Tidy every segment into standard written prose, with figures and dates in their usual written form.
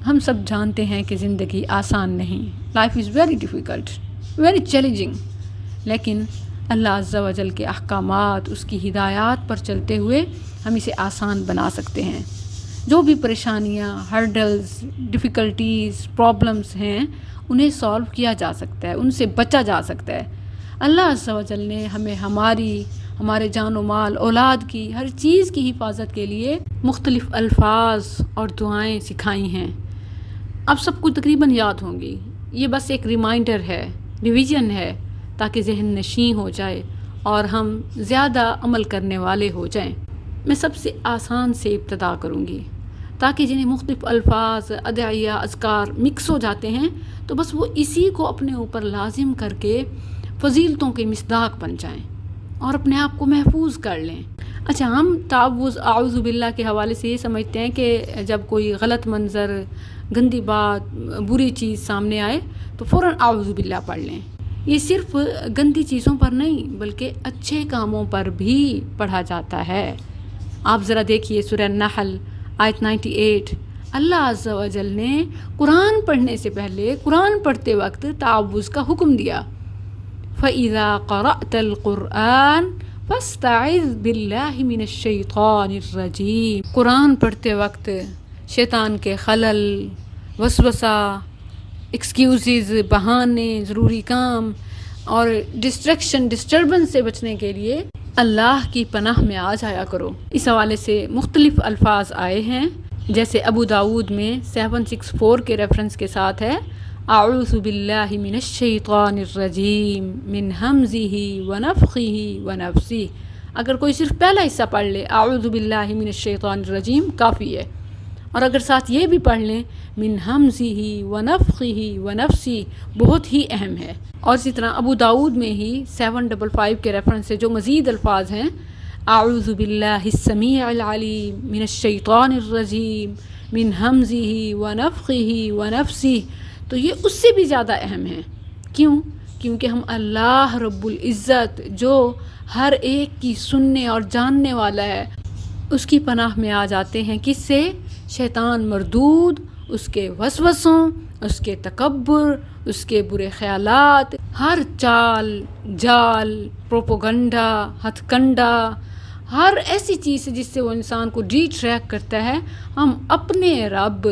ہم سب جانتے ہیں کہ زندگی آسان نہیں، life is very difficult, very challenging, لیکن اللہ عز و جل کے احکامات، اس کی ہدایات پر چلتے ہوئے ہم اسے آسان بنا سکتے ہیں۔ جو بھی پریشانیاں، ہرڈلز، ڈیفیکلٹیز، پرابلمس ہیں، انہیں سالو کیا جا سکتا ہے، ان سے بچا جا سکتا ہے۔ اللہ عز و جل نے ہمیں ہمارے جان و مال، اولاد کی، ہر چیز کی حفاظت کے لیے مختلف الفاظ اور دعائیں سکھائی ہیں۔ اب سب کو تقریباً یاد ہوں گی، یہ بس ایک ریمائنڈر ہے، ریویژن ہے، تاکہ ذہن نشیں ہو جائے اور ہم زیادہ عمل کرنے والے ہو جائیں۔ میں سب سے آسان سے ابتدا کروں گی، تاکہ جنہیں مختلف الفاظ، ادعیہ، اذکار مکس ہو جاتے ہیں تو بس وہ اسی کو اپنے اوپر لازم کر کے فضیلتوں کے مصداق بن جائیں اور اپنے آپ کو محفوظ کر لیں۔ اچھا، ہم تعوذ اعوذ باللہ کے حوالے سے یہ سمجھتے ہیں کہ جب کوئی غلط منظر، گندی بات، بری چیز سامنے آئے تو فوراً اعوذ باللہ پڑھ لیں۔ یہ صرف گندی چیزوں پر نہیں بلکہ اچھے کاموں پر بھی پڑھا جاتا ہے۔ آپ ذرا دیکھیے سورہ النحل آیت 98، اللہ عز و جل نے قرآن پڑھنے سے پہلے، قرآن پڑھتے وقت تعوذ کا حکم دیا۔ فَإِذَا قَرَأْتَ الْقُرْآنَ فَاسْتَعِذْ بِاللَّهِ مِنَ الشَّيْطَانِ الرَّجِيمِ۔ قرآن پڑھتے وقت شیطان کے خلل، وسوسہ، ایکسکیوزز، بہانے، ضروری کام اور ڈسٹربنس سے بچنے کے لیے اللہ کی پناہ میں آ جایا کرو۔ اس حوالے سے مختلف الفاظ آئے ہیں، جیسے ابو داود میں 764 کے ریفرنس کے ساتھ ہے، اعوذ باللہ من الشیطان الرجیم من ہمزہ ونفخہ ونفثہ۔ اگر کوئی صرف پہلا حصہ پڑھ لے اعوذ باللہ من الشیطان الرجیم کافی ہے، اور اگر ساتھ یہ بھی پڑھ لیں من ہمزہ ونفخہ ونفثہ بہت ہی اہم ہے۔ اور اسی طرح ابو داود میں ہی 755 کے ریفرنس سے جو مزید الفاظ ہیں، اعوذ باللہ السمیع العلیم من الشیطان الرجیم من ہمزہ ونفخہ ونفثہ، تو یہ اس سے بھی زیادہ اہم ہے۔ کیونکہ ہم اللہ رب العزت جو ہر ایک کی سننے اور جاننے والا ہے، اس کی پناہ میں آ جاتے ہیں۔ کس سے؟ شیطان مردود، اس کے وسوسوں، اس کے تکبر، اس کے برے خیالات، ہر چال، جال، پروپوگنڈا، ہتھ کنڈا، ہر ایسی چیز سے جس سے وہ انسان کو ڈی ٹریک کرتا ہے، ہم اپنے رب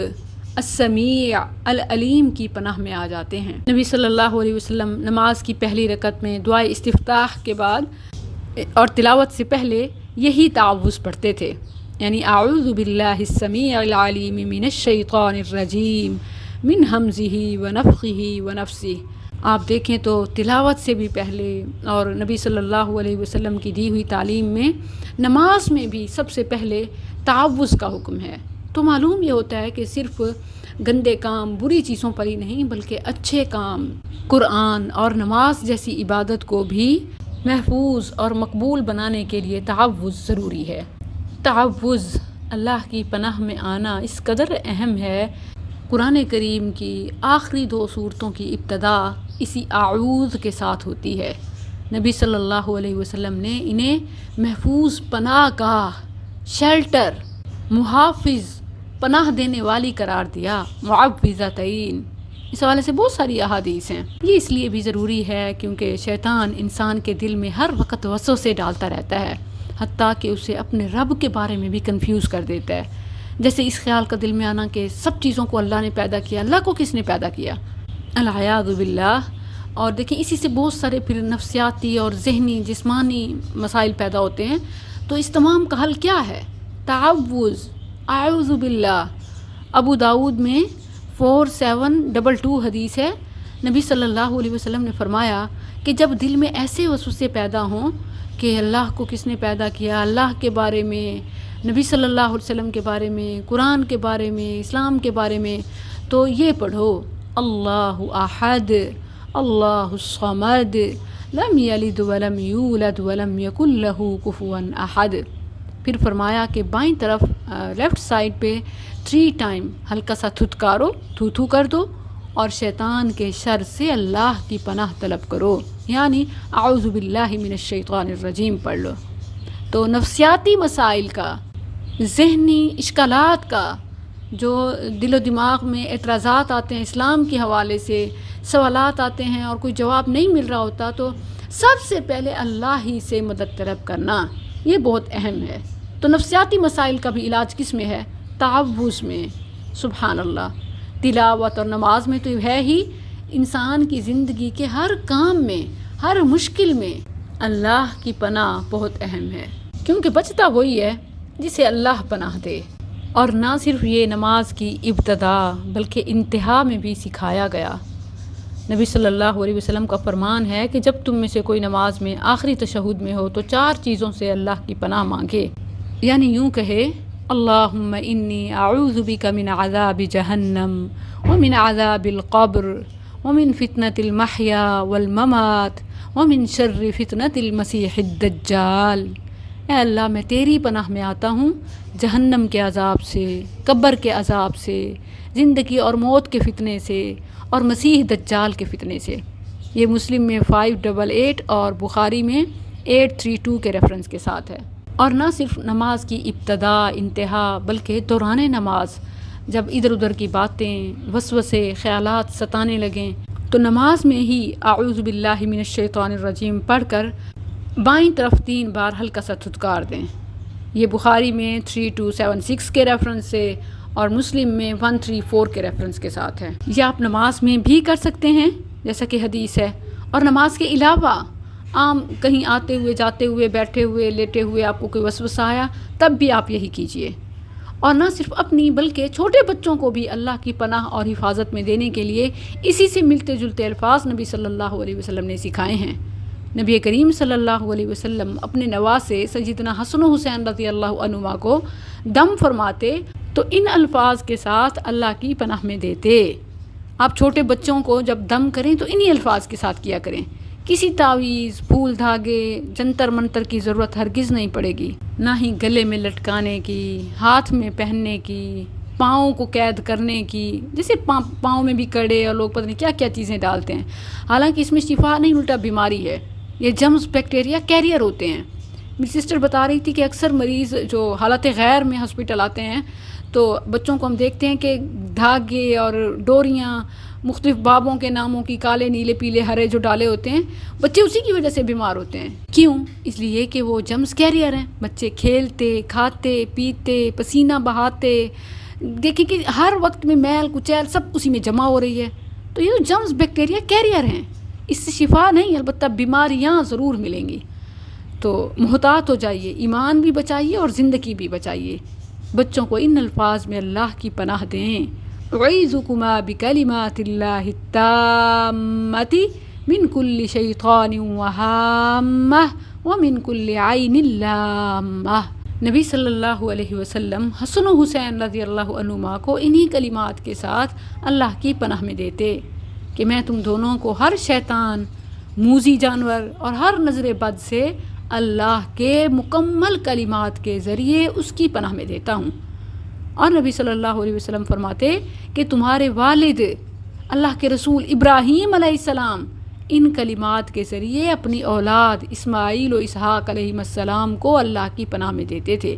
السمیع العلیم کی پناہ میں آ جاتے ہیں۔ نبی صلی اللہ علیہ وسلم نماز کی پہلی رکعت میں دعائے استفتاح کے بعد اور تلاوت سے پہلے یہی تعوذ پڑھتے تھے، یعنی اعوذ باللہ السمیع العلیم من الشیطان الرجیم من ہمزہ ونفخہ ونفثہ۔ آپ دیکھیں تو تلاوت سے بھی پہلے اور نبی صلی اللہ علیہ وسلم کی دی ہوئی تعلیم میں نماز میں بھی سب سے پہلے تعوذ کا حکم ہے۔ تو معلوم یہ ہوتا ہے کہ صرف گندے کام، بری چیزوں پر ہی نہیں بلکہ اچھے کام، قرآن اور نماز جیسی عبادت کو بھی محفوظ اور مقبول بنانے کے لیے تعوذ ضروری ہے۔ تعوذ، اللہ کی پناہ میں آنا اس قدر اہم ہے، قرآن کریم کی آخری 2 سورتوں کی ابتدا اسی اعوذ کے ساتھ ہوتی ہے۔ نبی صلی اللہ علیہ وسلم نے انہیں محفوظ پناہ گاہ، شیلٹر، محافظ، پناہ دینے والی قرار دیا، معوذتین۔ اس حوالے سے بہت ساری احادیث ہیں۔ یہ اس لیے بھی ضروری ہے کیونکہ شیطان انسان کے دل میں ہر وقت وسوسے ڈالتا رہتا ہے، حتیٰ کہ اسے اپنے رب کے بارے میں بھی کنفیوز کر دیتا ہے۔ جیسے اس خیال کا دل میں آنا کہ سب چیزوں کو اللہ نے پیدا کیا، اللہ کو کس نے پیدا کیا، العیاذ باللہ۔ اور دیکھیں اسی سے بہت سارے پھر نفسیاتی اور ذہنی، جسمانی مسائل پیدا ہوتے ہیں۔ تو اس تمام کا حل کیا ہے؟ تعوذ، اعوذ باللہ۔ ابو داود میں 4722 حدیث ہے، نبی صلی اللہ علیہ وسلم نے فرمایا کہ جب دل میں ایسے وسوسے پیدا ہوں کہ اللہ کو کس نے پیدا کیا، اللہ کے بارے میں، نبی صلی اللہ علیہ وسلم کے بارے میں، قرآن کے بارے میں، اسلام کے بارے میں، تو یہ پڑھو، اللہ احد، اللہ الصمد، لم یلد ولم یولد ولم یکن لہ کفوا احد۔ پھر فرمایا کہ بائیں طرف لیفٹ سائڈ پہ 3 ٹائم ہلکا سا تھتکارو، تھو تھو کر دو، اور شیطان کے شر سے اللہ کی پناہ طلب کرو، یعنی اعوذ باللہ من الشیطان الرجیم پڑھ لو۔ تو نفسیاتی مسائل کا، ذہنی اشکالات کا، جو دل و دماغ میں اعتراضات آتے ہیں اسلام کے حوالے سے، سوالات آتے ہیں اور کوئی جواب نہیں مل رہا ہوتا، تو سب سے پہلے اللہ ہی سے مدد طلب کرنا یہ بہت اہم ہے۔ تو نفسیاتی مسائل کا بھی علاج کس میں ہے؟ تعوذ میں۔ سبحان اللہ، تلاوت اور نماز میں تو ہے ہی، انسان کی زندگی کے ہر کام میں، ہر مشکل میں اللہ کی پناہ بہت اہم ہے، کیونکہ بچتا وہی ہے جسے اللہ پناہ دے۔ اور نہ صرف یہ نماز کی ابتدا بلکہ انتہا میں بھی سکھایا گیا۔ نبی صلی اللہ علیہ وسلم کا فرمان ہے کہ جب تم میں سے کوئی نماز میں آخری تشہد میں ہو تو 4 چیزوں سے اللہ کی پناہ مانگے، یعنی یوں کہے: اللہم انی اعوذ بک من عذاب جہنم ومن عذاب القبر ومن فتنة المحیا والممات ومن شر فتنة المسیح الدجال۔ اے اللہ، میں تیری پناہ میں آتا ہوں جہنم کے عذاب سے، قبر کے عذاب سے، زندگی اور موت کے فتنے سے، اور مسیح دجال کے فتنے سے۔ یہ مسلم میں 588 اور بخاری میں 832 کے ریفرنس کے ساتھ ہے۔ اور نہ صرف نماز کی ابتدا انتہا بلکہ دوران نماز جب ادھر ادھر کی باتیں، وسوسے، خیالات ستانے لگیں تو نماز میں ہی اعوذ باللہ من الشیطان الرجیم پڑھ کر بائیں طرف 3 بار ہلکا سا تھتکار دیں۔ یہ بخاری میں 3276 کے ریفرنس سے اور مسلم میں 134 کے ریفرنس کے ساتھ ہے۔ یہ آپ نماز میں بھی کر سکتے ہیں جیسا کہ حدیث ہے، اور نماز کے علاوہ عام کہیں آتے ہوئے، جاتے ہوئے، بیٹھے ہوئے، لیٹے ہوئے آپ کو کوئی وسوسہ آیا تب بھی آپ یہی کیجئے۔ اور نہ صرف اپنی بلکہ چھوٹے بچوں کو بھی اللہ کی پناہ اور حفاظت میں دینے کے لیے اسی سے ملتے جلتے الفاظ نبی صلی اللہ علیہ وسلم نے سکھائے ہیں۔ نبی کریم صلی اللہ علیہ وسلم اپنے نواسے سیدنا حسن و حسین رضی اللہ عنہما کو دم فرماتے تو ان الفاظ کے ساتھ اللہ کی پناہ میں دیتے۔ آپ چھوٹے بچوں کو جب دم کریں تو انہی الفاظ کے ساتھ کیا کریں، کسی تعویذ، پھول دھاگے، جنتر منتر کی ضرورت ہرگز نہیں پڑے گی، نہ ہی گلے میں لٹکانے کی، ہاتھ میں پہننے کی، پاؤں کو قید کرنے کی، جیسے پاؤں میں بھی کڑے اور لوگ پتہ نہیں کیا کیا چیزیں ڈالتے ہیں، حالانکہ اس میں شفا نہیں الٹا بیماری ہے۔ یہ جرمز بیکٹیریا کیریئر ہوتے ہیں۔ میری سسٹر بتا رہی تھی کہ اکثر مریض جو حالت غیر میں ہاسپٹل آتے ہیں تو بچوں کو ہم دیکھتے ہیں کہ دھاگے اور ڈوریاں مختلف بابوں کے ناموں کی، کالے، نیلے، پیلے، ہرے جو ڈالے ہوتے ہیں، بچے اسی کی وجہ سے بیمار ہوتے ہیں۔ کیوں؟ اس لیے کہ وہ جرمز کیریئر ہیں۔ بچے کھیلتے، کھاتے، پیتے، پسینہ بہاتے، دیکھیں کہ ہر وقت میں میل کچیل سب اسی میں جمع ہو رہی ہے، تو یہ جرمز بیکٹیریا کیریئر ہیں۔ اس سے شفا نہیں، البتہ بیماریاں ضرور ملیں گی۔ تو محتاط ہو جائیے، ایمان بھی بچائیے اور زندگی بھی بچائیے۔ بچوں کو ان الفاظ میں اللہ کی پناہ دیں: اعیذکما بکلمات اللہ التامۃ من کل شیطان وہامہ ومن کل عین لامہ۔ نبی صلی اللہ علیہ وسلم حسن و حسین رضی اللہ عنہما کو انہی کلمات کے ساتھ اللہ کی پناہ میں دیتے کہ میں تم دونوں کو ہر شیطان، موذی جانور اور ہر نظر بد سے اللہ کے مکمل کلمات کے ذریعے اس کی پناہ میں دیتا ہوں۔ اور نبی صلی اللہ علیہ وسلم فرماتے کہ تمہارے والد اللہ کے رسول ابراہیم علیہ السلام ان کلمات کے ذریعے اپنی اولاد اسماعیل و اسحاق علیہ السلام کو اللہ کی پناہ میں دیتے تھے۔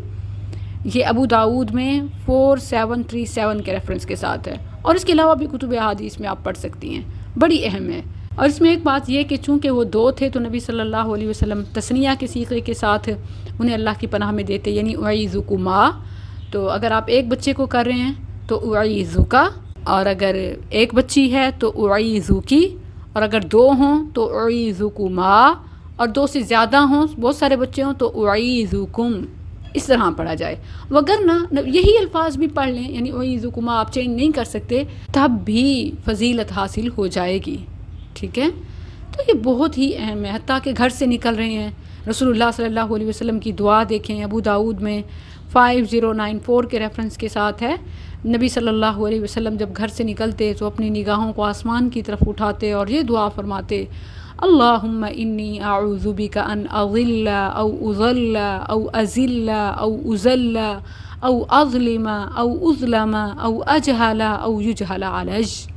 یہ ابو داؤد میں 4737 کے ریفرنس کے ساتھ ہے، اور اس کے علاوہ بھی کتب احادیث میں آپ پڑھ سکتی ہیں، بڑی اہم ہے۔ اور اس میں ایک بات یہ کہ چونکہ وہ 2 تھے تو نبی صلی اللہ علیہ وسلم تثنیہ کے صیغے کے ساتھ انہیں اللہ کی پناہ میں دیتے، یعنی اعیذکما۔ تو اگر آپ ایک بچے کو کر رہے ہیں تو اعیذکا، اور اگر ایک بچی ہے تو اعیذکی، اور اگر 2 ہوں تو اعیذکما، اور 2 سے زیادہ ہوں، بہت سارے بچے ہوں تو اعیذکم، اس طرح پڑھا جائے۔ وگرنہ یہی الفاظ بھی پڑھ لیں، یعنی اعیذکما آپ چینج نہیں کر سکتے، تب بھی فضیلت حاصل ہو جائے گی، ٹھیک ہے؟ تو یہ بہت ہی اہم ہے، حتیٰ کہ گھر سے نکل رہے ہیں، رسول اللہ صلی اللہ علیہ وسلم کی دعا دیکھیں، ابو داؤد میں 5094 کے ریفرنس کے ساتھ ہے۔ نبی صلی اللہ علیہ وسلم جب گھر سے نکلتے تو اپنی نگاہوں کو آسمان کی طرف اٹھاتے اور یہ دعا فرماتے: اللہم انی اعوذ بک ان اضل او اضل او ازل او ازل او اظلم او اظلم او اجہل او یجہل علیہ۔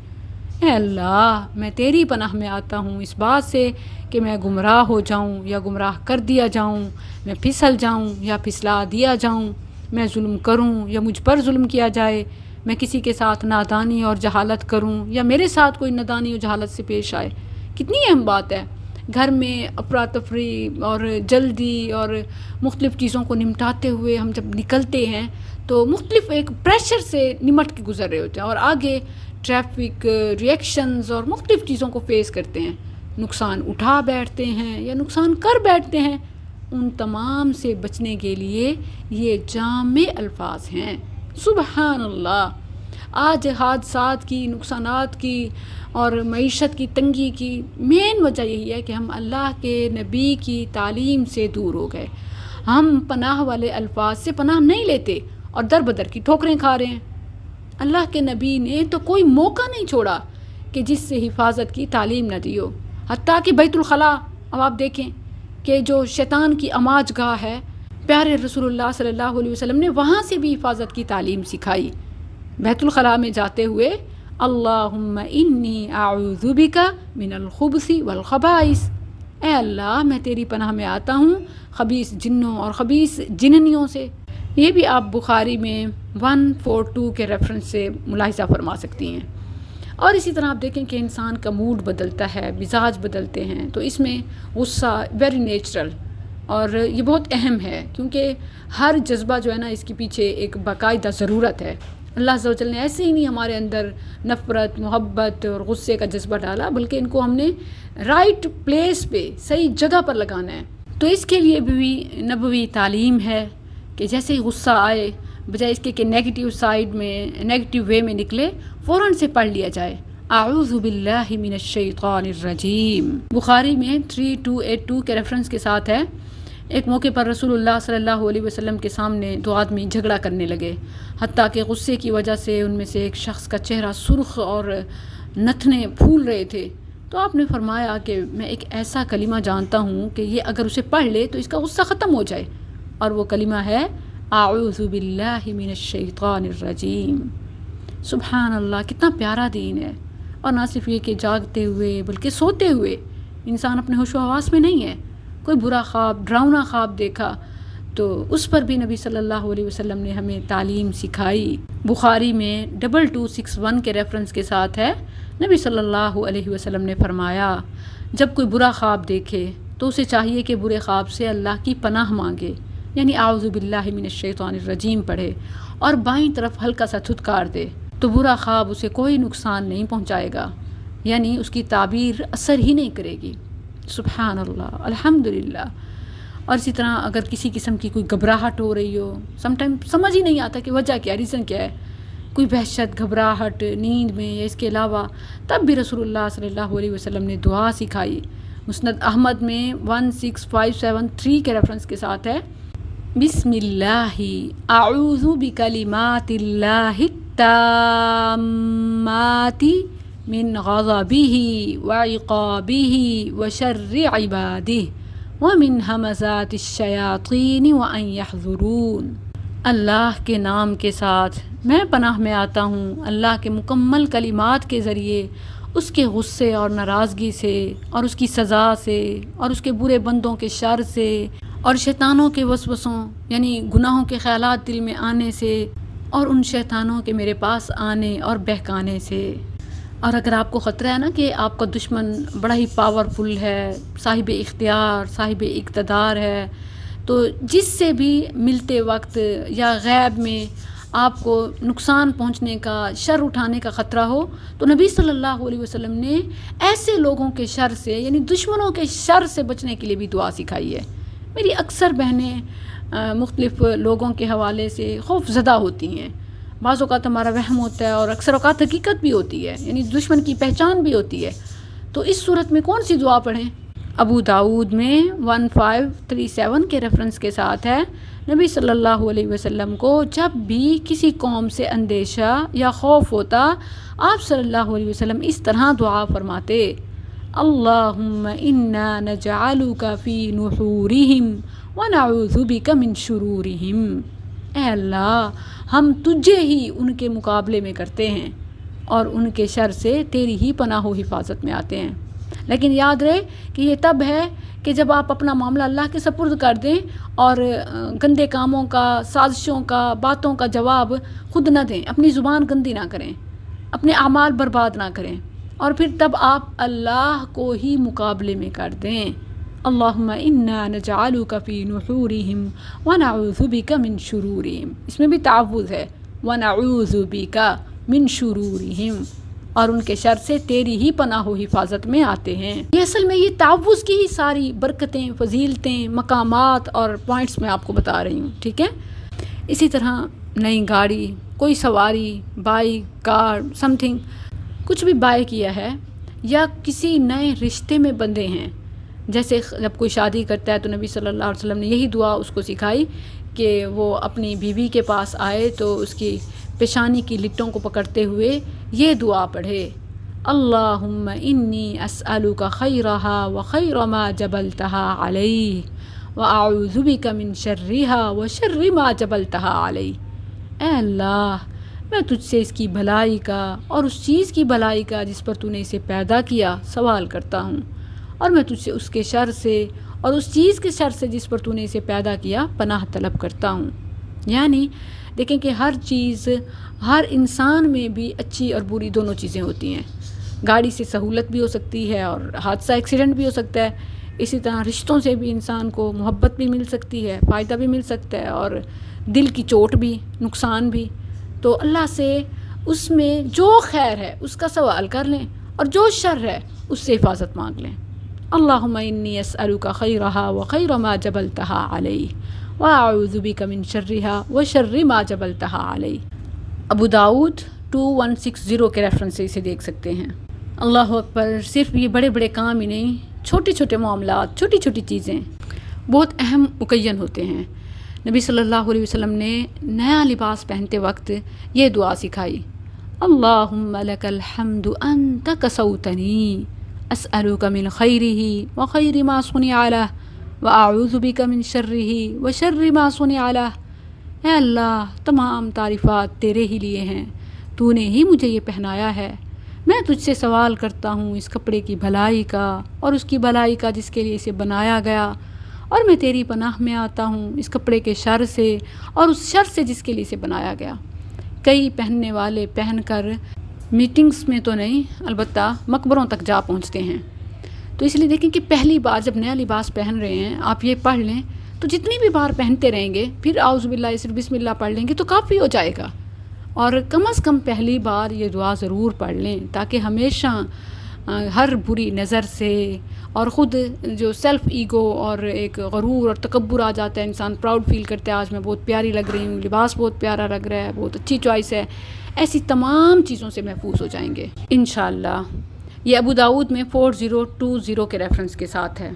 اے اللہ، میں تیری پناہ میں آتا ہوں اس بات سے کہ میں گمراہ ہو جاؤں یا گمراہ کر دیا جاؤں، میں پھسل جاؤں یا پھسلا دیا جاؤں، میں ظلم کروں یا مجھ پر ظلم کیا جائے، میں کسی کے ساتھ نادانی اور جہالت کروں یا میرے ساتھ کوئی نادانی اور جہالت سے پیش آئے. کتنی اہم بات ہے. گھر میں افراتفری اور جلدی اور مختلف چیزوں کو نمٹاتے ہوئے ہم جب نکلتے ہیں تو مختلف ایک پریشر سے نمٹ کے گزر رہے ہوتے ہیں اور آگے ٹریفک ریئیکشنز اور مختلف چیزوں کو فیس کرتے ہیں. نقصان اٹھا بیٹھتے ہیں یا نقصان کر بیٹھتے ہیں. ان تمام سے بچنے کے لیے یہ جامع الفاظ ہیں. سبحان اللہ. آج حادثات کی، نقصانات کی اور معیشت کی تنگی کی مین وجہ یہی ہے کہ ہم اللہ کے نبی کی تعلیم سے دور ہو گئے. ہم پناہ والے الفاظ سے پناہ نہیں لیتے اور در بدر کی ٹھوکریں کھا رہے ہیں. اللہ کے نبی نے تو کوئی موقع نہیں چھوڑا کہ جس سے حفاظت کی تعلیم نہ دی ہو. حتیٰ کہ بیت الخلاء، اب آپ دیکھیں کہ جو شیطان کی اماج گاہ ہے، پیارے رسول اللہ صلی اللہ علیہ وسلم نے وہاں سے بھی حفاظت کی تعلیم سکھائی. بیت الخلاء میں جاتے ہوئے اللہم انی اعوذ بک من الخبث والخبائث، اے اللہ میں تیری پناہ میں آتا ہوں خبیث جنوں اور خبیث جننیوں سے. یہ بھی آپ بخاری میں 142 کے ریفرنس سے ملاحظہ فرما سکتی ہیں. اور اسی طرح آپ دیکھیں کہ انسان کا موڈ بدلتا ہے، مزاج بدلتے ہیں، تو اس میں غصہ ویری نیچرل اور یہ بہت اہم ہے کیونکہ ہر جذبہ جو ہے نا اس کے پیچھے ایک باقاعدہ ضرورت ہے. اللہ عز و جل نے ایسے ہی نہیں ہمارے اندر نفرت، محبت اور غصے کا جذبہ ڈالا، بلکہ ان کو ہم نے رائٹ پلیس پہ صحیح جگہ پر لگانا ہے. تو اس کے لیے بھی نبوی تعلیم ہے کہ جیسے ہی غصہ آئے، بجائے اس کے کہ نیگیٹیو سائیڈ میں، نیگیٹیو وے میں نکلے، فوراً سے پڑھ لیا جائے اعوذ باللہ من الشیطان الرجیم. بخاری میں 3282 کے ریفرنس کے ساتھ ہے. ایک موقع پر رسول اللہ صلی اللہ علیہ وسلم کے سامنے دو آدمی جھگڑا کرنے لگے، حتیٰ کہ غصے کی وجہ سے ان میں سے ایک شخص کا چہرہ سرخ اور نتنے پھول رہے تھے. تو آپ نے فرمایا کہ میں ایک ایسا کلمہ جانتا ہوں کہ یہ اگر اسے پڑھ لے تو اس کا غصہ ختم ہو جائے، اور وہ کلمہ ہے اعوذ باللہ من الشیطان الرجیم. سبحان اللہ، کتنا پیارا دین ہے. اور نہ صرف یہ کہ جاگتے ہوئے بلکہ سوتے ہوئے انسان اپنے ہوش و حواس میں نہیں ہے. کوئی برا خواب، ڈراؤنا خواب دیکھا تو اس پر بھی نبی صلی اللہ علیہ وسلم نے ہمیں تعلیم سکھائی. بخاری میں 2261 کے ریفرنس کے ساتھ ہے. نبی صلی اللہ علیہ وسلم نے فرمایا جب کوئی برا خواب دیکھے تو اسے چاہیے کہ برے خواب سے اللہ کی پناہ مانگے، یعنی اعوذ باللہ من الشیطان الرجیم پڑھے اور بائیں طرف ہلکا سا تھتکار دے تو برا خواب اسے کوئی نقصان نہیں پہنچائے گا، یعنی اس کی تعبیر اثر ہی نہیں کرے گی. سبحان اللہ، الحمدللہ. اور اسی طرح اگر کسی قسم کی کوئی گھبراہٹ ہو رہی ہو، سم ٹائم سمجھ ہی نہیں آتا کہ وجہ کیا، ریزن کیا ہے، کوئی وحشت، گھبراہٹ نیند میں یا اس کے علاوہ، تب بھی رسول اللہ صلی اللہ علیہ وسلم نے دعا سکھائی. مسند احمد میں 16573 کے ریفرنس کے ساتھ ہے بسم اللہ اعوذ بکلمات اللہ التامات من غضبہ وعقابہ وشر عبادہ ومن ہمزات الشیاطین وان یحضرون. اللہ کے نام کے ساتھ میں پناہ میں آتا ہوں اللہ کے مکمل کلمات کے ذریعے اس کے غصے اور ناراضگی سے اور اس کی سزا سے اور اس کے برے بندوں کے شر سے اور شیطانوں کے وسوسوں یعنی گناہوں کے خیالات دل میں آنے سے اور ان شیطانوں کے میرے پاس آنے اور بہکانے سے. اور اگر آپ کو خطرہ ہے نا کہ آپ کا دشمن بڑا ہی پاورفل ہے، صاحب اختیار، صاحب اقتدار ہے، تو جس سے بھی ملتے وقت یا غیب میں آپ کو نقصان پہنچنے کا، شر اٹھانے کا خطرہ ہو، تو نبی صلی اللہ علیہ وسلم نے ایسے لوگوں کے شر سے یعنی دشمنوں کے شر سے بچنے کے لیے بھی دعا سکھائی ہے. میری اکثر بہنیں مختلف لوگوں کے حوالے سے خوف زدہ ہوتی ہیں. بعض اوقات ہمارا وہم ہوتا ہے اور اکثر اوقات حقیقت بھی ہوتی ہے، یعنی دشمن کی پہچان بھی ہوتی ہے. تو اس صورت میں کون سی دعا پڑھیں؟ ابو داؤد میں 1537 کے ریفرنس کے ساتھ ہے نبی صلی اللہ علیہ وسلم کو جب بھی کسی قوم سے اندیشہ یا خوف ہوتا، آپ صلی اللہ علیہ وسلم اس طرح دعا فرماتے اللہم انا نجعلک فی نحورہم ونعوذ بک من شرورہم. اے اللہ ہم تجھے ہی ان کے مقابلے میں کرتے ہیں اور ان کے شر سے تیری ہی پناہ و حفاظت میں آتے ہیں. لیکن یاد رہے کہ یہ تب ہے کہ جب آپ اپنا معاملہ اللہ کے سپرد کر دیں اور گندے کاموں کا، سازشوں کا، باتوں کا جواب خود نہ دیں، اپنی زبان گندی نہ کریں، اپنے اعمال برباد نہ کریں، اور پھر تب آپ اللہ کو ہی مقابلے میں کر دیں۔ اللہم انا نجعلک فی نحورہم ونعوذ بک من شرورہم، اس میں بھی تعوذ ہے، ونعوذ بک من شرورہم، اور ان کے شر سے تیری ہی پناہ و حفاظت میں آتے ہیں۔ یہ اصل میں یہ تعوذ کی ہی ساری برکتیں، فضیلتیں، مقامات اور پوائنٹس میں آپ کو بتا رہی ہوں، ٹھیک ہے؟ اسی طرح نئی گاڑی، کوئی سواری، بائک، کار، سم تھنگ، کچھ بھی بائی کیا ہے، یا کسی نئے رشتے میں بندھے ہیں، جیسے جب کوئی شادی کرتا ہے تو نبی صلی اللہ علیہ وسلم نے یہی دعا اس کو سکھائی کہ وہ اپنی بیوی کے پاس آئے تو اس کی پیشانی کی لٹوں کو پکڑتے ہوئے یہ دعا پڑھے، اللہم انی اسألک خیرہا وخیر ما جبلتہا علیہ واعوذ بک من شرہا وشر ما جبلتہا علیہ۔ اے اللہ، میں تجھ سے اس کی بھلائی کا اور اس چیز کی بھلائی کا جس پر تو نے اسے پیدا کیا سوال کرتا ہوں، اور میں تجھ سے اس کے شر سے اور اس چیز کے شر سے جس پر تو نے اسے پیدا کیا پناہ طلب کرتا ہوں۔ یعنی دیکھیں کہ ہر چیز، ہر انسان میں بھی اچھی اور بری دونوں چیزیں ہوتی ہیں۔ گاڑی سے سہولت بھی ہو سکتی ہے اور حادثہ ایکسیڈنٹ بھی ہو سکتا ہے، اسی طرح رشتوں سے بھی انسان کو محبت بھی مل سکتی ہے، فائدہ بھی مل سکتا ہے، اور دل کی چوٹ بھی، نقصان بھی۔ تو اللہ سے اس میں جو خیر ہے اس کا سوال کر لیں، اور جو شر ہے اس سے حفاظت مانگ لیں۔ اللہم انی اسألک خیرہا وخیر ما جبلتہا علیہ واعوذ بک من شرہا وشر ما جبلتہا علیہ۔ ابو داؤد 2160 کے ریفرنس سے اسے دیکھ سکتے ہیں۔ اللہ اکبر، صرف یہ بڑے بڑے کام ہی نہیں، چھوٹے چھوٹے معاملات، چھوٹی چھوٹی چیزیں بہت اہم مقین ہوتے ہیں۔ نبی صلی اللہ علیہ وسلم نے نیا لباس پہنتے وقت یہ دعا سکھائی، اللہم لک الحمد انت کسوتنی اسألک من خیرہ وخیر ما صنع لہ واعوذ بک من شرہ وشر ما صنع لہ۔ اے اللہ، تمام تعریفات تیرے ہی لیے ہیں، تو نے ہی مجھے یہ پہنایا ہے، میں تجھ سے سوال کرتا ہوں اس کپڑے کی بھلائی کا اور اس کی بھلائی کا جس کے لیے اسے بنایا گیا، اور میں تیری پناہ میں آتا ہوں اس کپڑے کے شر سے اور اس شر سے جس کے لیے اسے بنایا گیا۔ کئی پہننے والے پہن کر میٹنگز میں تو نہیں، البتہ مقبروں تک جا پہنچتے ہیں۔ تو اس لیے دیکھیں کہ پہلی بار جب نیا لباس پہن رہے ہیں، آپ یہ پڑھ لیں تو جتنی بھی بار پہنتے رہیں گے، پھر اعوذ باللہ صرف بسم اللہ پڑھ لیں گے تو کافی ہو جائے گا، اور کم از کم پہلی بار یہ دعا ضرور پڑھ لیں، تاکہ ہمیشہ ہر بری نظر سے اور خود جو سیلف ایگو اور ایک غرور اور تکبر آ جاتا ہے، انسان پراؤڈ فیل کرتا ہے، آج میں بہت پیاری لگ رہی ہوں، لباس بہت پیارا لگ رہا ہے، بہت اچھی چوائس ہے، ایسی تمام چیزوں سے محفوظ ہو جائیں گے انشاءاللہ۔ یہ ابو داؤد میں 4020 کے ریفرنس کے ساتھ ہے۔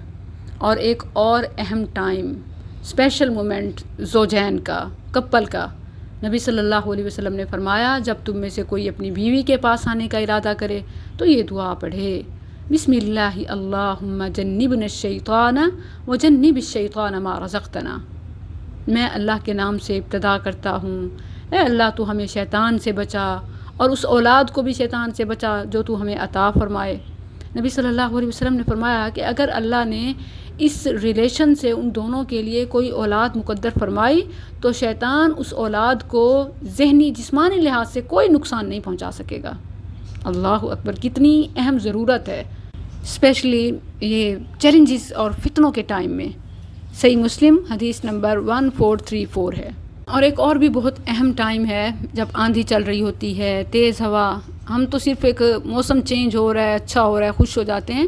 اور ایک اور اہم ٹائم، اسپیشل مومنٹ زوجین کا، کپل کا، نبی صلی اللہ علیہ وسلم نے فرمایا جب تم میں سے کوئی اپنی بیوی کے پاس آنے کا ارادہ کرے تو یہ دعا پڑھے، بسم اللہ اللہم جنبنا الشیطان وجنب الشیطان ما رزقتنا۔ میں اللہ کے نام سے ابتدا کرتا ہوں، اے اللہ تو ہمیں شیطان سے بچا اور اس اولاد کو بھی شیطان سے بچا جو تو ہمیں عطا فرمائے۔ نبی صلی اللہ علیہ وسلم نے فرمایا کہ اگر اللہ نے اس ریلیشن سے ان دونوں کے لیے کوئی اولاد مقدر فرمائی تو شیطان اس اولاد کو ذہنی جسمانی لحاظ سے کوئی نقصان نہیں پہنچا سکے گا۔ اللہ اکبر، کتنی اہم ضرورت ہے، اسپیشلی یہ چیلنجز اور فتنوں کے ٹائم میں۔ صحیح مسلم حدیث نمبر 1434 ہے۔ اور ایک اور بھی بہت اہم ٹائم ہے جب آندھی چل رہی ہوتی ہے، تیز ہوا، ہم تو صرف ایک موسم چینج ہو رہا ہے، اچھا ہو رہا ہے، خوش ہو جاتے ہیں،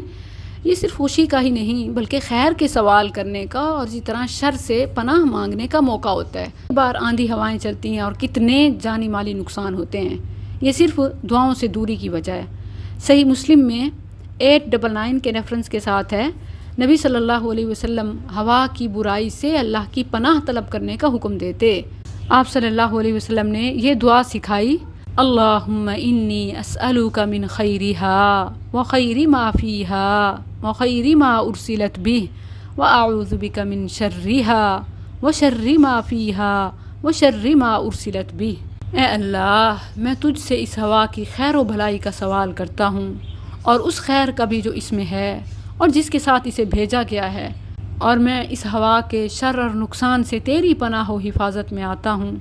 یہ صرف خوشی کا ہی نہیں بلکہ خیر کے سوال کرنے کا اور اسی طرح شر سے پناہ مانگنے کا موقع ہوتا ہے۔ بار آندھی ہوائیں چلتی ہیں اور کتنے جانی مالی نقصان ہوتے ہیں، یہ صرف دعاؤں سے دوری کی وجہ ہے۔ صحیح مسلم میں 899 کے ریفرنس کے ساتھ ہے، نبی صلی اللہ علیہ وسلم ہوا کی برائی سے اللہ کی پناہ طلب کرنے کا حکم دیتے۔ آپ صلی اللہ علیہ وسلم نے یہ دعا سکھائی، اللہم انی اسألک من خیرہا وخیر ما فیہا وخیر ما ارسلت بہ واعوذ بک من شرہا وشر ما فیہا وشر ما ارسلت بہ۔ اے اللہ، میں تجھ سے اس ہوا کی خیر و بھلائی کا سوال کرتا ہوں اور اس خیر کا بھی جو اس میں ہے اور جس کے ساتھ اسے بھیجا گیا ہے، اور میں اس ہوا کے شر اور نقصان سے تیری پناہ و حفاظت میں آتا ہوں،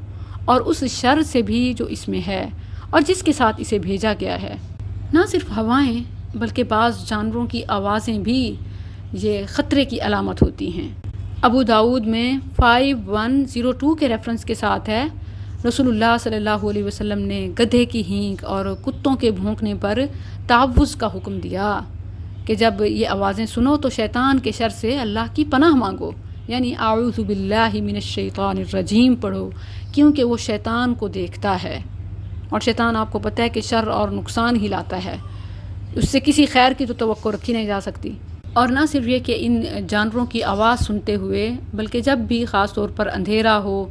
اور اس شر سے بھی جو اس میں ہے اور جس کے ساتھ اسے بھیجا گیا ہے۔ نہ صرف ہوائیں بلکہ بعض جانوروں کی آوازیں بھی یہ خطرے کی علامت ہوتی ہیں۔ ابو داؤد میں 5102 کے ریفرنس کے ساتھ ہے، رسول اللہ صلی اللہ علیہ وسلم نے گدھے کی ہینک اور کتوں کے بھونکنے پر تعوذ کا حکم دیا کہ جب یہ آوازیں سنو تو شیطان کے شر سے اللہ کی پناہ مانگو، یعنی اعوذ باللہ من الشیطان الرجیم پڑھو، کیونکہ وہ شیطان کو دیکھتا ہے، اور شیطان آپ کو پتہ ہے کہ شر اور نقصان ہی لاتا ہے، اس سے کسی خیر کی تو توقع رکھی نہیں جا سکتی۔ اور نہ صرف یہ کہ ان جانوروں کی آواز سنتے ہوئے، بلکہ جب بھی خاص طور پر اندھیرا ہو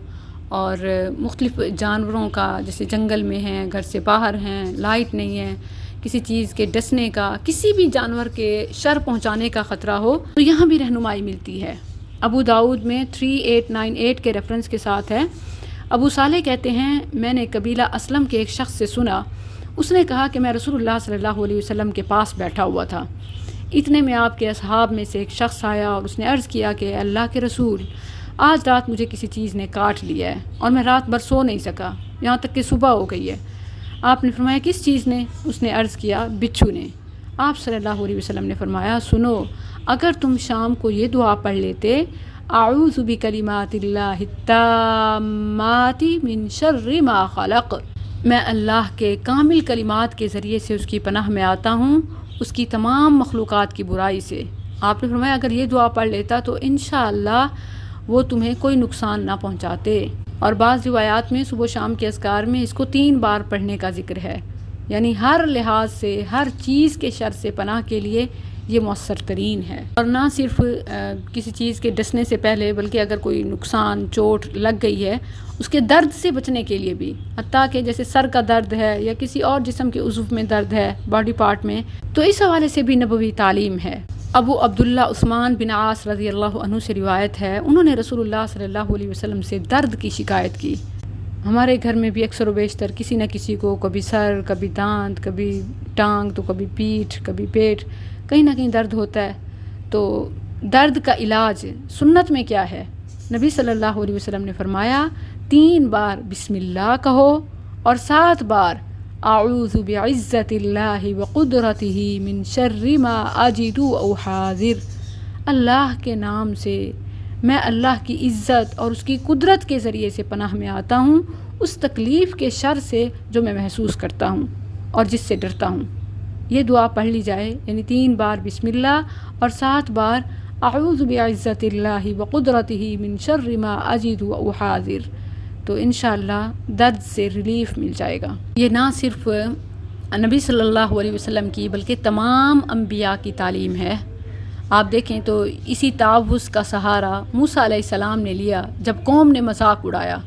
اور مختلف جانوروں کا، جیسے جنگل میں ہیں، گھر سے باہر ہیں، لائٹ نہیں ہے، کسی چیز کے ڈسنے کا، کسی بھی جانور کے شر پہنچانے کا خطرہ ہو، تو یہاں بھی رہنمائی ملتی ہے۔ ابو داؤد میں 3898 کے ریفرنس کے ساتھ ہے، ابو صالح کہتے ہیں میں نے قبیلہ اسلم کے ایک شخص سے سنا، اس نے کہا کہ میں رسول اللہ صلی اللہ علیہ وسلم کے پاس بیٹھا ہوا تھا، اتنے میں آپ کے اصحاب میں سے ایک شخص آیا اور اس نے عرض کیا کہ اللہ کے رسول، آج رات مجھے کسی چیز نے کاٹ لیا ہے اور میں رات بھر سو نہیں سکا، یہاں تک کہ صبح ہو گئی ہے۔ آپ نے فرمایا کس چیز نے؟ اس نے عرض کیا بچھو نے۔ آپ صلی اللہ علیہ وسلم نے فرمایا سنو، اگر تم شام کو یہ دعا پڑھ لیتے، اعوذ بکلمات اللہ التامات من شر ما خلق، میں اللہ کے کامل کلمات کے ذریعے سے اس کی پناہ میں آتا ہوں اس کی تمام مخلوقات کی برائی سے۔ آپ نے فرمایا اگر یہ دعا پڑھ لیتا تو انشاءاللہ وہ تمہیں کوئی نقصان نہ پہنچاتے۔ اور بعض روایات میں صبح و شام کے اذکار میں اس کو 3 بار پڑھنے کا ذکر ہے، یعنی ہر لحاظ سے، ہر چیز کے شر سے پناہ کے لیے یہ مؤثر ترین ہے۔ اور نہ صرف کسی چیز کے ڈسنے سے پہلے، بلکہ اگر کوئی نقصان، چوٹ لگ گئی ہے، اس کے درد سے بچنے کے لیے بھی، حتیٰ کہ جیسے سر کا درد ہے یا کسی اور جسم کے عضو میں درد ہے، باڈی پارٹ میں، تو اس حوالے سے بھی نبوی تعلیم ہے۔ ابو عبداللہ عثمان بن عاص رضی اللہ عنہ سے روایت ہے، انہوں نے رسول اللہ صلی اللہ علیہ وسلم سے درد کی شکایت کی۔ ہمارے گھر میں بھی اکثر و بیشتر کسی نہ کسی کو کبھی سر، کبھی دانت، کبھی ٹانگ، تو کبھی پیٹھ، کبھی پیٹ، کہیں نہ کہیں درد ہوتا ہے۔ تو درد کا علاج سنت میں کیا ہے؟ نبی صلی اللہ علیہ وسلم نے فرمایا 3 بار بسم اللہ کہو اور 7 بار اعوذ بعزت اللہ وقدرتہ من شر ما اجد او حاضر، اللہ کے نام سے میں اللہ کی عزت اور اس کی قدرت کے ذریعے سے پناہ میں آتا ہوں اس تکلیف کے شر سے جو میں محسوس کرتا ہوں اور جس سے ڈرتا ہوں۔ یہ دعا پڑھ لی جائے، یعنی 3 بار بسم اللہ اور 7 بار اعوذ بعزت اللہ وقدرتہ من شر ما اجد او حاضر، تو انشاءاللہ درد سے ریلیف مل جائے گا۔ یہ نہ صرف نبی صلی اللہ علیہ وسلم کی بلکہ تمام انبیاء کی تعلیم ہے۔ آپ دیکھیں تو اسی تعوذ کا سہارا موسیٰ علیہ السلام نے لیا جب قوم نے مذاق اڑایا،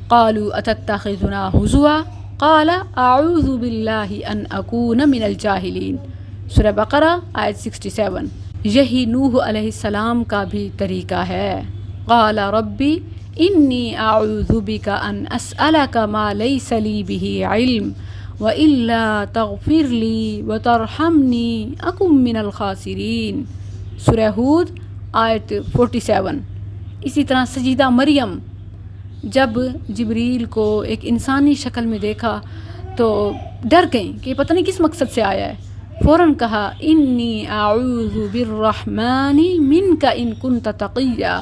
قالوا اتتخذنا ہزوا قال اعوذ باللہ ان اکون من الجاہلین، سورہ بقرہ آیت 67۔ یہی نوح علیہ السلام کا بھی طریقہ ہے، قال ربی انی اعوذ بک ان اسألک ما لیس لی بہ علم وإلا تغفر لی وترحمنی اکن من الخاسرین، سورہ ہود آیت 47۔ اسی طرح سجیدہ مریم جب جبریل کو ایک انسانی شکل میں دیکھا تو ڈر گئیں کہ پتہ نہیں کس مقصد سے آیا ہے، فوراً کہا انی اعوذ بالرحمن منک ان کنت تقیا۔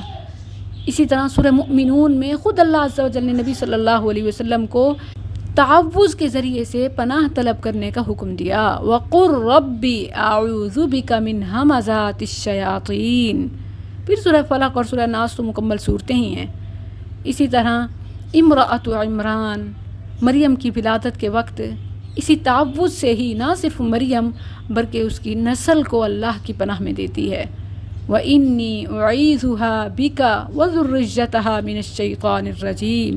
اسی طرح سورہ مؤمنون میں خود اللہ عز و جل نے نبی صلی اللہ علیہ وسلم کو تعوذ کے ذریعے سے پناہ طلب کرنے کا حکم دیا، وَقُلْ رَبِّ أَعُوذُ بِكَ مِنْ ہَمَزَاتِ الشَّيَاطِينِ۔ پھر سورہ فلق اور سورہ ناس تو مکمل صورتیں ہی ہیں۔ اسی طرح امرأۃ عمران، مریم کی ولادت کے وقت اسی تعوذ سے ہی نہ صرف مریم بلکہ اس کی نسل کو اللہ کی پناہ میں دیتی ہے، وَإِنِّي أُعِيذُهَا بِكَ وَذُرِّيَّتَهَا مِنَ الشَّيْطَانِ الرَّجِيمِ۔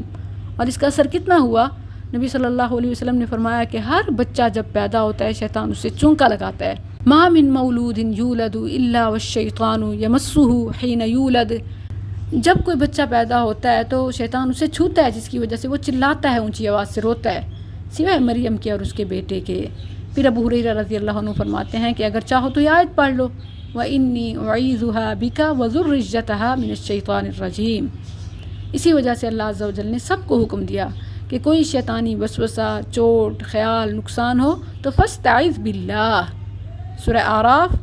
اور اس کا اثر کتنا ہوا؟ نبی صلی اللہ علیہ وسلم نے فرمایا کہ ہر بچہ جب پیدا ہوتا ہے شیطان اسے چونکا لگاتا ہے، مَا مِن مَوْلُودٍ يُولَدُ إِلَّا وَالشَّيْطَانُ يَمَسُّهُ حِينَ يُولَدُ۔ جب کوئی بچہ پیدا ہوتا ہے تو شیطان اسے چھوتا ہے، جس کی وجہ سے وہ چلاتا ہے، اونچی آواز سے روتا ہے، سوائے مریم کے اور اس کے بیٹے کے، پھر ابو ہریرہ رضی اللہ عنہ فرماتے ہیں کہ اگر چاہو تو یہ آیت پڑھ لو، وَإِنِّي أُعِيذُهَا بِكَ وَذُرِّيَّتَهَا مِنَ الشَّيْطَانِ الرَّجِيمِ۔ اسی وجہ سے اللہ عز و جل نے سب کو حکم دیا کہ کوئی شیطانی وسوسہ، چوٹ، خیال، نقصان ہو تو فاستعذ باللہ، سورہ اعراف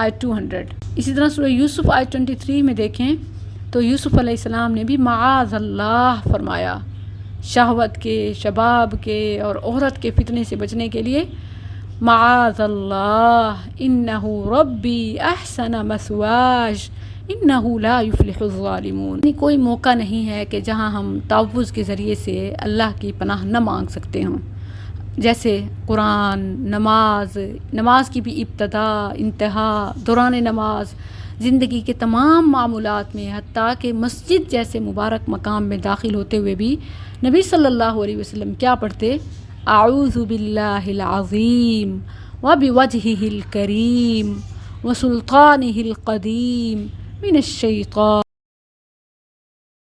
آیت 200۔ اسی طرح سورہ یوسف آیت 23 میں دیکھیں تو یوسف علیہ السلام نے بھی معاذ اللہ فرمایا، شہوت کے، شباب کے اور عورت کے فتنے سے بچنے کے لیے معاذ اللہ انہ ربی احسن مثواج انہ لا یفلح الظالمون۔ کوئی موقع نہیں ہے کہ جہاں ہم تعوذ کے ذریعے سے اللہ کی پناہ نہ مانگ سکتے ہوں، جیسے قرآن، نماز کی بھی ابتدا، انتہا، دوران نماز، زندگی کے تمام معمولات میں، حتیٰ کہ مسجد جیسے مبارک مقام میں داخل ہوتے ہوئے بھی نبی صلی اللہ علیہ وسلم کیا پڑھتے؟ اعوذ باللہ العظیم وبوجہہ الکریم وسلطانہ القدیم من الشیطان